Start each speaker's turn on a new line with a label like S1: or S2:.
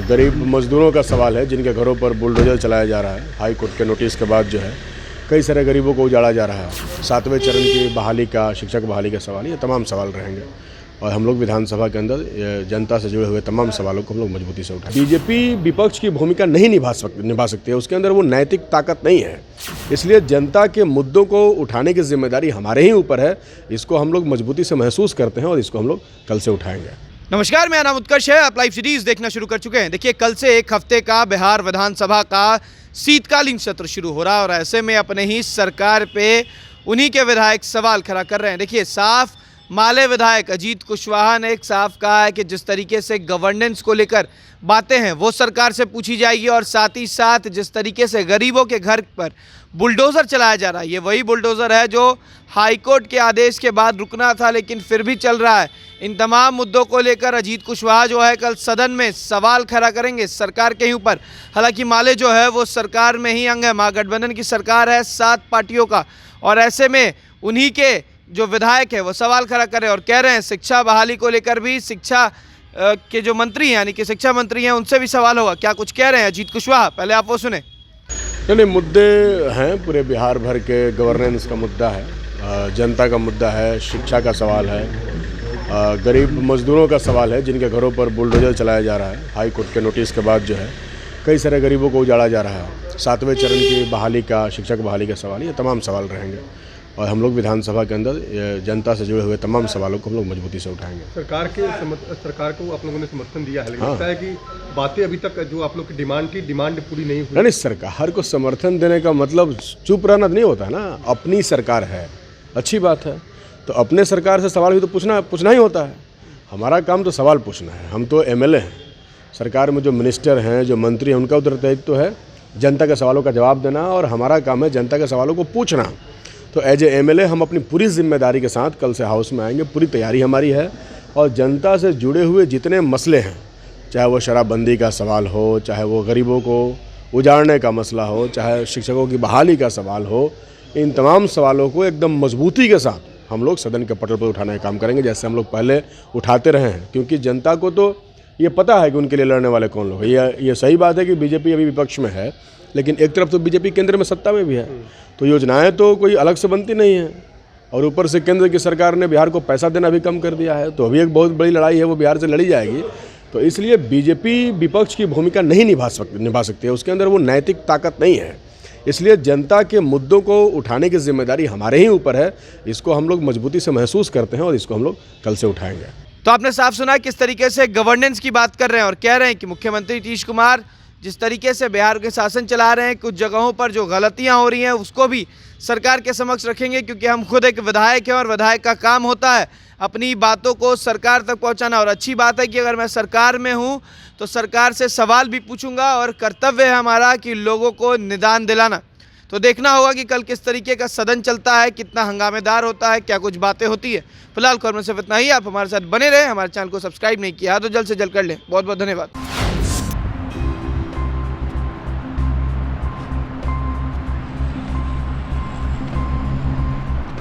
S1: गरीब मजदूरों का सवाल है जिनके घरों पर बुलडोजर चलाया जा रहा है। हाई कोर्ट के नोटिस के बाद जो है कई सारे गरीबों को उजाड़ा जा रहा है। 7वें चरण की बहाली का, शिक्षक बहाली का सवाल, ये तमाम सवाल रहेंगे और हम लोग विधानसभा के अंदर जनता से जुड़े हुए तमाम सवालों को हम लोग मजबूती से उठाएंगे। बीजेपी विपक्ष की भूमिका नहीं निभा सकती है, उसके अंदर वो नैतिक ताकत नहीं है। इसलिए जनता के मुद्दों को उठाने की जिम्मेदारी हमारे ही ऊपर है। इसको हम लोग मजबूती से महसूस करते हैं और इसको हम लोग कल से उठाएंगे।
S2: नमस्कार, मेरा नाम उत्कर्ष है। आप लाइव सीरीज देखना शुरू कर चुके हैं। देखिए, कल से एक हफ्ते का बिहार विधानसभा का शीतकालीन सत्र शुरू हो रहा है और ऐसे में अपने ही सरकार पे उन्हीं के विधायक सवाल खड़ा कर रहे हैं। देखिए, साफ माले विधायक अजीत कुशवाहा ने एक साफ कहा है कि जिस तरीके से गवर्नेंस को लेकर बातें हैं वो सरकार से पूछी जाएगी और साथ ही साथ जिस तरीके से गरीबों के घर पर बुलडोज़र चलाया जा रहा है, ये वही बुलडोज़र है जो हाईकोर्ट के आदेश के बाद रुकना था लेकिन फिर भी चल रहा है। इन तमाम मुद्दों को लेकर अजीत कुशवाहा जो है कल सदन में सवाल खड़ा करेंगे सरकार के ही ऊपर। हालांकि माले जो है वो सरकार में ही अंग है, महागठबंधन की सरकार है 7 पार्टियों का, और ऐसे में उन्हीं के जो विधायक है वो सवाल खड़ा कर रहे हैं और कह रहे हैं शिक्षा बहाली को लेकर भी शिक्षा के जो मंत्री हैं यानी कि शिक्षा मंत्री हैं उनसे भी सवाल होगा। क्या कुछ कह रहे हैं अजीत कुशवाहा, पहले आप वो सुने।
S1: नहीं, मुद्दे हैं पूरे बिहार भर के। गवर्नेंस का मुद्दा है, जनता का मुद्दा है, शिक्षा का सवाल है, गरीब मजदूरों का सवाल है जिनके घरों पर बुलडोजर चलाया जा रहा है। हाई कोर्ट के नोटिस के बाद जो है कई सारे गरीबों को उजाड़ा जा रहा है। 7वें चरण की बहाली का, शिक्षक बहाली का सवाल, ये तमाम सवाल रहेंगे और हम लोग विधानसभा के अंदर जनता से जुड़े हुए तमाम सवालों को हम लोग मजबूती से उठाएंगे।
S3: सरकार को आप लोगों ने समर्थन दिया है, लेकिन लगता है कि बातें अभी तक जो आप लोग की डिमांड पूरी नहीं हुई।
S1: नहीं, सरकार को समर्थन देने का मतलब चुप रहना नहीं होता ना। अपनी सरकार है, अच्छी बात है, तो अपने सरकार से सवाल भी तो पूछना ही होता है। हमारा काम तो सवाल पूछना है। हम तो एमएलए हैं, सरकार में जो मिनिस्टर हैं, जो मंत्री हैं, उनका उत्तरदायित्व तो है जनता के सवालों का जवाब देना और हमारा काम है जनता के सवालों को पूछना। तो एज ए एमएलए हम अपनी पूरी जिम्मेदारी के साथ कल से हाउस में आएंगे। पूरी तैयारी हमारी है और जनता से जुड़े हुए जितने मसले हैं, चाहे वो शराबबंदी का सवाल हो, चाहे वो गरीबों को उजाड़ने का मसला हो, चाहे शिक्षकों की बहाली का सवाल हो, इन तमाम सवालों को एकदम मजबूती के साथ हम लोग सदन के पटल पर उठाने का काम करेंगे, जैसे हम लोग पहले उठाते रहे हैं। क्योंकि जनता को तो ये पता है कि उनके लिए लड़ने वाले कौन लोग हैं। ये सही बात है कि बीजेपी अभी विपक्ष में है, लेकिन एक तरफ तो बीजेपी केंद्र में सत्ता में भी है, तो योजनाएं तो कोई अलग से बनती नहीं हैं और ऊपर से केंद्र की सरकार ने बिहार को पैसा देना भी कम कर दिया है। तो अभी एक बहुत बड़ी लड़ाई है, वो बिहार से लड़ी जाएगी। तो इसलिए बीजेपी विपक्ष की भूमिका नहीं निभा सकती है, उसके अंदर वो नैतिक ताकत नहीं है। इसलिए जनता के मुद्दों को उठाने की जिम्मेदारी हमारे ही ऊपर है। इसको हम लोग मजबूती से महसूस करते हैं और इसको हम लोग कल से उठाएंगे।
S2: तो आपने साफ सुना किस तरीके से गवर्नेंस की बात कर रहे हैं और कह रहे हैं कि मुख्यमंत्री नीतीश कुमार जिस तरीके से बिहार के शासन चला रहे हैं, कुछ जगहों पर जो गलतियां हो रही हैं उसको भी सरकार के समक्ष रखेंगे, क्योंकि हम खुद एक विधायक हैं और विधायक का काम होता है अपनी बातों को सरकार तक पहुंचाना। और अच्छी बात है कि अगर मैं सरकार में हूं तो सरकार से सवाल भी पूछूंगा और कर्तव्य है हमारा कि लोगों को निदान दिलाना। तो देखना होगा कि कल किस तरीके का सदन चलता है, कितना हंगामेदार होता है, क्या कुछ बातें होती है। फिलहाल खबर में सिर्फ इतना ही। आप हमारे साथ बने रहे, हमारे चैनल को सब्सक्राइब नहीं किया तो जल्द से जल्द कर लें। बहुत बहुत धन्यवाद।